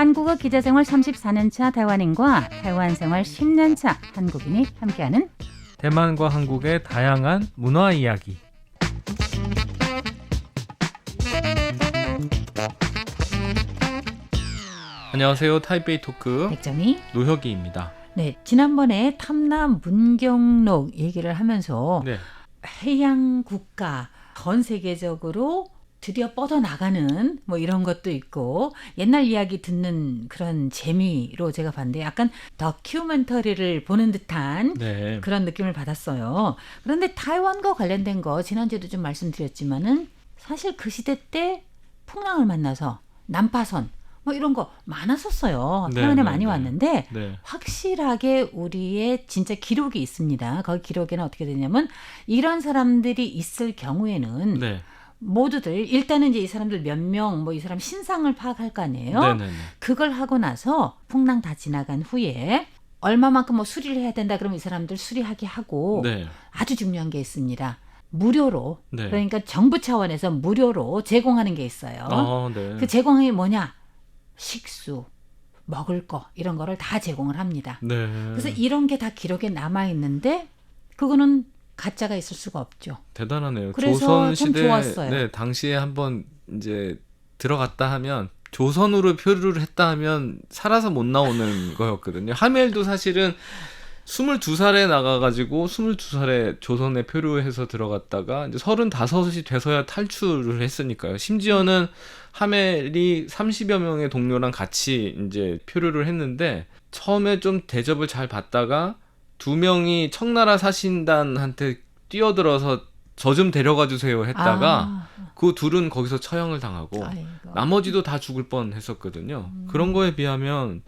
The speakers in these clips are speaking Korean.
한국어 기자생활 34년차台湾인과台湾생활 10년차 한국인이 함께하는 대만과 한국의 다양한 문화 이야기. 안녕하세요. 타이베이 토크 백정희. 노혁이입니다. 네, 지난번에 탐남 문경록 얘기를 하면서 네. 해양 국가 전 세계적으로 드디어 뻗어나가는 뭐 이런 것도 있고 옛날 이야기 듣는 그런 재미로 제가 봤는데 약간 다큐멘터리를 보는 듯한 네. 그런 느낌을 받았어요. 그런데 타이완과 관련된 거 지난주에도 좀 말씀드렸지만은 사실 그 시대 때 풍랑을 만나서 난파선 뭐 이런 거 많았었어요. 네, 타이완에 네, 많이 네. 왔는데 네. 확실하게 우리의 진짜 기록이 있습니다. 거기 기록에는 어떻게 되냐면 이런 사람들이 있을 경우에는 네. 모두들 일단은 이제 이 사람들 몇 명 뭐 이 사람 신상을 파악할 거 아니에요. 네네네. 그걸 하고 나서 풍랑 다 지나간 후에 얼마만큼 뭐 수리를 해야 된다 그러면 이 사람들 수리하게 하고 네. 아주 중요한 게 있습니다. 무료로 네. 그러니까 정부 차원에서 무료로 제공하는 게 있어요. 네. 그 제공이 뭐냐? 식수, 먹을 거 이런 거를 다 제공을 합니다. 네. 그래서 이런 게 다 기록에 남아 있는데 그거는 가짜가 있을 수가 없죠. 대단하네요. 그래서 조선 참 시대 좋았어요. 네, 당시에 한번 이제 들어갔다 하면 조선으로 표류를 했다 하면 살아서 못 나오는 거였거든요. 하멜도 사실은 22살에 나가가지고 22살에 조선에 표류해서 들어갔다가 이제 35이 돼서야 탈출을 했으니까요. 심지어는 하멜이 30여 명의 동료랑 같이 이제 표류를 했는데 처음에 좀 대접을 잘 받다가 2명이 청나라 사신단한테 뛰어들어서 저 좀 데려가 주세요 했다가 그 둘은 거기서 처형을 당하고 아이고. 나머지도 다 죽을 뻔 했었거든요. 그런 거에 비하면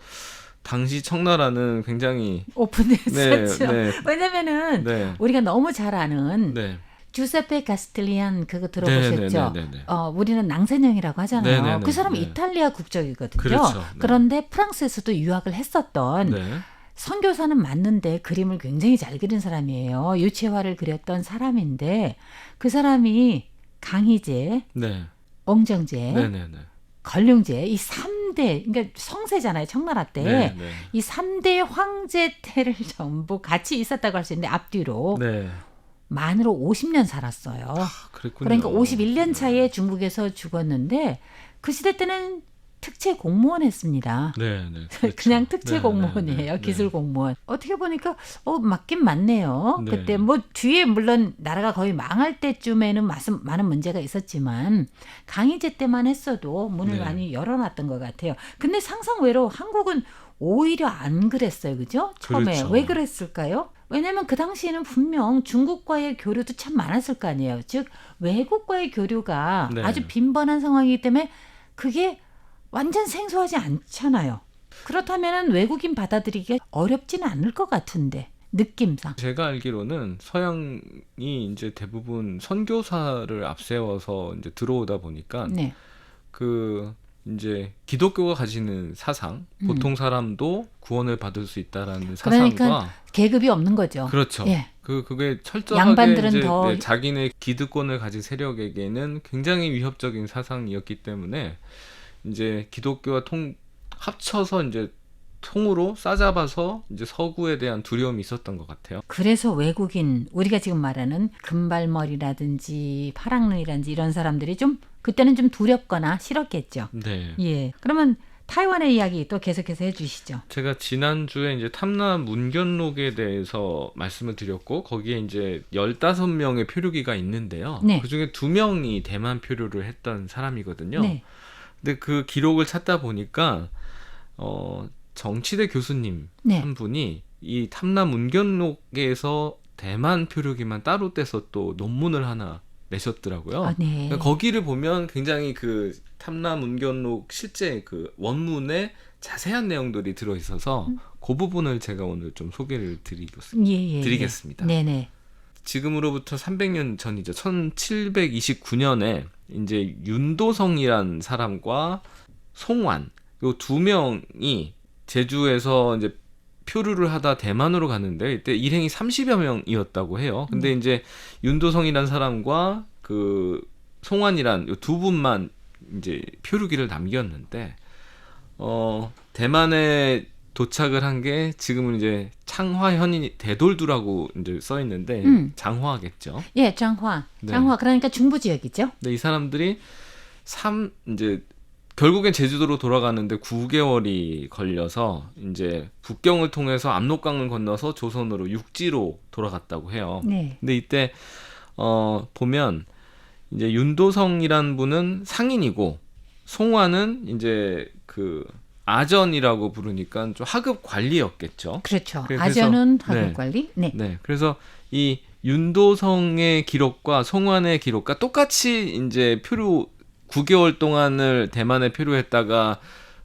당시 청나라는 굉장히 오픈했었죠. 네. 왜냐면은 네. 우리가 너무 잘 아는 네. 주세페 가스텔리안 그거 들어보셨죠? 네. 우리는 낭세령이라고 하잖아요. 네네네. 그 사람은 네. 이탈리아 국적이거든요. 그렇죠. 네. 그런데 프랑스에서도 유학을 했었던 네. 선교사는 맞는데 그림을 굉장히 잘 그린 사람이에요. 유채화를 그렸던 사람인데 그 사람이 강희제, 네. 옹정제, 네네네. 걸륭제 이 3대 그러니까 성세잖아요. 청나라 때. 네. 네. 이 3대 황제 때를 전부 같이 있었다고 할 수 있는데 앞뒤로 네. 만으로 50년 살았어요. 그랬군요. 그러니까 51년 차에 중국에서 죽었는데 그 시대 때는 특채 공무원 했습니다. 네. 그렇죠. 그냥 특채 네, 공무원이에요. 네. 기술 공무원. 어떻게 보니까 맞긴 맞네요. 네. 그때 뭐 뒤에 물론 나라가 거의 망할 때쯤에는 많은 문제가 있었지만 강희제 때만 했어도 문을 네. 많이 열어놨던 것 같아요. 근데 상상외로 한국은 오히려 안 그랬어요. 그죠? 처음에. 그렇죠. 왜 그랬을까요? 왜냐면 그 당시에는 분명 중국과의 교류도 참 많았을 거 아니에요. 즉 외국과의 교류가 네. 아주 빈번한 상황이기 때문에 그게 완전 생소하지 않잖아요. 그렇다면 외국인 받아들이기가 어렵지는 않을 것 같은데 느낌상. 제가 알기로는 서양이 이제 대부분 선교사를 앞세워서 이제 들어오다 보니까 네. 그 이제 기독교가 가지는 사상, 보통 사람도 구원을 받을 수 있다라는 사상과 그러니까 계급이 없는 거죠. 그렇죠. 예. 그게 철저하게 양반들은 이제 더 자기네 기득권을 가진 세력에게는 굉장히 위협적인 사상이었기 때문에 이제 기독교와 합쳐서 이제 통으로 싸잡아서 이제 서구에 대한 두려움이 있었던 것 같아요. 그래서 외국인 우리가 지금 말하는 금발머리라든지 파랑눈이라든지 이런 사람들이 좀 그때는 좀 두렵거나 싫었겠죠. 네. 예. 그러면 타이완의 이야기 또 계속해서 해주시죠. 제가 지난주에 이제 탐남 문견록에 대해서 말씀을 드렸고 거기에 이제 15명의 표류기가 있는데요. 네. 그중에 2명이 대만 표류를 했던 사람이거든요. 네. 근데 그 기록을 찾다 보니까 정치대 교수님 네. 한 분이 이 탐남 문견록에서 대만 표류기만 따로 떼서 또 논문을 하나 내셨더라고요. 네. 그러니까 거기를 보면 굉장히 그 탐남 문견록 실제 그 원문에 자세한 내용들이 들어 있어서 그 부분을 제가 오늘 좀 소개를 드리겠습니다. 네네. 지금으로부터 300년 전이죠. 1729년에 이제 윤도성이란 사람과 송환 요 2명이 제주에서 이제 표류를 하다 대만으로 갔는데 이때 일행이 30여 명이었다고 해요. 근데 이제 윤도성이란 사람과 그 송환이란 요 두 분만 이제 표류기를 남겼는데 대만에 도착을 한 게 지금은 이제 창화현이 대돌두라고 이제 써 있는데 장화겠죠. 예, 장화. 네. 장화 그러니까 중부 지역이죠. 근데 이 사람들이 이제 결국엔 제주도로 돌아가는데 9개월이 걸려서 이제 북경을 통해서 압록강을 건너서 조선으로 육지로 돌아갔다고 해요. 네. 근데 이때 보면 이제 윤도성이란 분은 상인이고 송화는 이제 그 아전이라고 부르니까 좀 하급 관리였겠죠. 그렇죠. 그래서- 아전은 네. 하급 관리. 네. 네, 그래서 이 윤도성의 기록과 송환의 기록과 똑같이 이제 9개월 동안을 대만에 표류했다가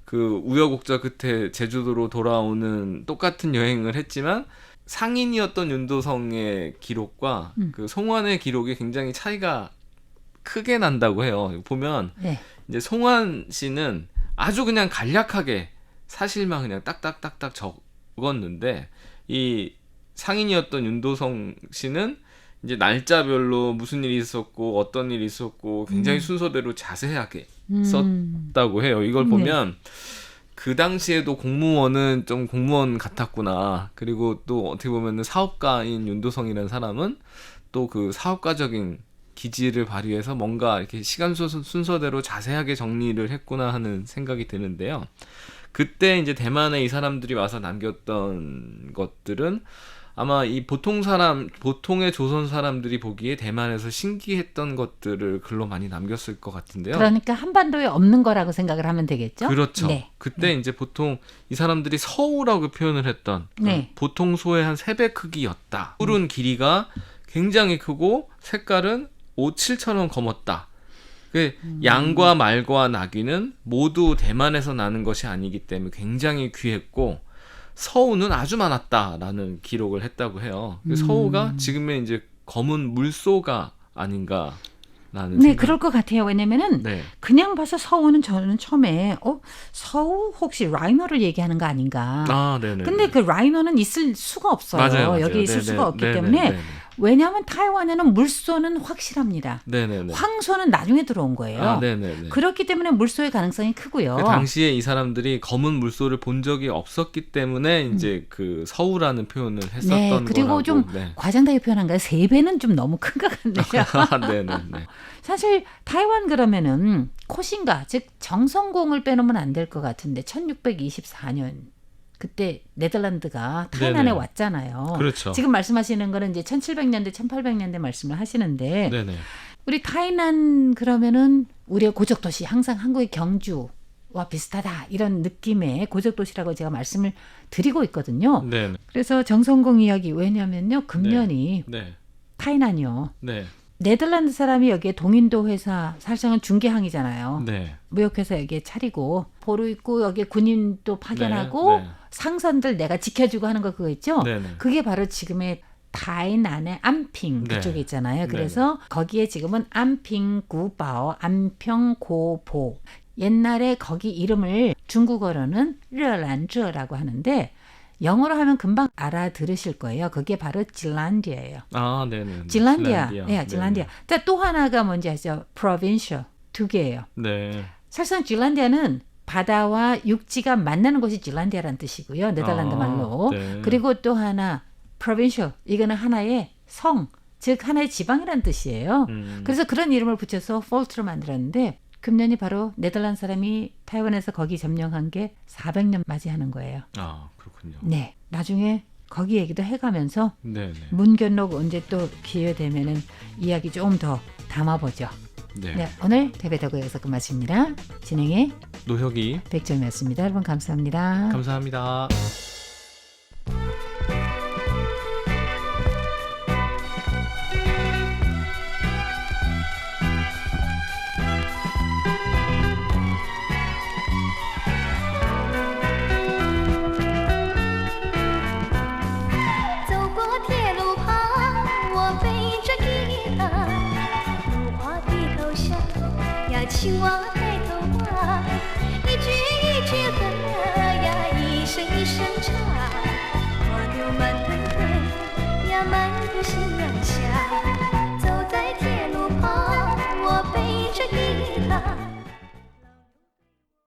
그 우여곡절 끝에 제주도로 돌아오는 똑같은 여행을 했지만 상인이었던 윤도성의 기록과 그 송환의 기록이 굉장히 차이가 크게 난다고 해요. 보면 네. 이제 송환 씨는 아주 그냥 간략하게 사실만 그냥 딱딱딱딱 적었는데 이 상인이었던 윤도성 씨는 이제 날짜별로 무슨 일이 있었고 어떤 일이 있었고 굉장히 순서대로 자세하게 썼다고 해요. 이걸 보면 그 당시에도 공무원은 좀 공무원 같았구나. 그리고 또 어떻게 보면은 사업가인 윤도성이라는 사람은 또 그 사업가적인 기질을 발휘해서 뭔가 이렇게 시간 순서대로 자세하게 정리를 했구나 하는 생각이 드는데요. 그때 이제 대만에 이 사람들이 와서 남겼던 것들은 아마 이 보통의 조선 사람들이 보기에 대만에서 신기했던 것들을 글로 많이 남겼을 것 같은데요. 그러니까 한반도에 없는 거라고 생각을 하면 되겠죠? 그렇죠. 네. 그때 이제 보통 이 사람들이 서우라고 표현을 했던 네. 보통 소의 한 3배 크기였다. 뿔은 길이가 굉장히 크고 색깔은 오칠처럼 검었다. 양과 말과 나귀는 모두 대만에서 나는 것이 아니기 때문에 굉장히 귀했고 서우는 아주 많았다라는 기록을 했다고 해요. 서우가 지금의 이제 검은 물소가 아닌가라는 네, 생각. 그럴 것 같아요. 왜냐면은 네. 그냥 봐서 서우는 저는 처음에 서우 혹시 라이너를 얘기하는 거 아닌가. 아, 네네. 근데 그 라이너는 있을 수가 없어요. 맞아요. 여기 있을 네네. 수가 없기 네네. 때문에 네네. 왜냐하면 타이완에는 물소는 확실합니다. 네네네. 황소는 나중에 들어온 거예요. 아, 네네네. 그렇기 때문에 물소의 가능성이 크고요. 그 당시에 이 사람들이 검은 물소를 본 적이 없었기 때문에 이제 그 서우라는 표현을 했었던 네, 그리고 거라고. 좀 네. 과장되게 표현한가요? 3배는 좀 너무 큰 것 같네요. 아, 네네네. 사실 타이완 그러면은 코신가 즉 정성공을 빼놓으면 안 될 것 같은데 1624년 그때 네덜란드가 타이난에 네네. 왔잖아요. 그렇죠. 지금 말씀하시는 거는 이제 1700년대 1800년대 말씀을 하시는데 네네. 우리 타이난 그러면은 우리의 고적 도시 항상 한국의 경주와 비슷하다 이런 느낌의 고적 도시라고 제가 말씀을 드리고 있거든요. 네네. 그래서 정성공 이야기 왜냐면요 금년이 네. 타이난이요. 네. 네덜란드 사람이 여기에 동인도 회사 사실상은 중개항이잖아요. 네. 무역회사 여기에 차리고 보루 있고 여기에 군인도 파견하고 네. 상선들 내가 지켜주고 하는 거 그거 있죠. 네네. 그게 바로 지금의 타이난의 안핑 네. 그쪽에 있잖아요. 네네. 그래서 거기에 지금은 안핑구바오, 안평고보. 옛날에 거기 이름을 중국어로는 르란저라고 하는데 영어로 하면 금방 알아들으실 거예요. 그게 바로 질란디아예요. 아, 네네. 질란디아. 네. 네, 질란디아. 또 하나가 뭔지 아시죠? provincial. 2개예요. 네. 사실상 질란디아는 바다와 육지가 만나는 곳이 질란디아라는 뜻이고요. 네덜란드 아, 말로. 네. 그리고 또 하나 provincial. 이거는 하나의 성, 즉 하나의 지방이라는 뜻이에요. 그래서 그런 이름을 붙여서 폴트를 만들었는데 금년이 바로 네덜란드 사람이 타이완에서 거기 점령한 게 400년 맞이하는 거예요. 아, 그렇군요. 네. 나중에 거기 얘기도 해가면서 네네. 문견록 언제 또 기회 되면은 이야기 좀 더 담아보죠. 네. 네, 오늘 대배다고 여기서 끝마칩니다. 진행의 노혁이 백점이었습니다. 여러분 감사합니다. 감사합니다.青蛙抬头望，一句一句歌呀，一声一声唱，花柳满天飞呀，满肚心呀。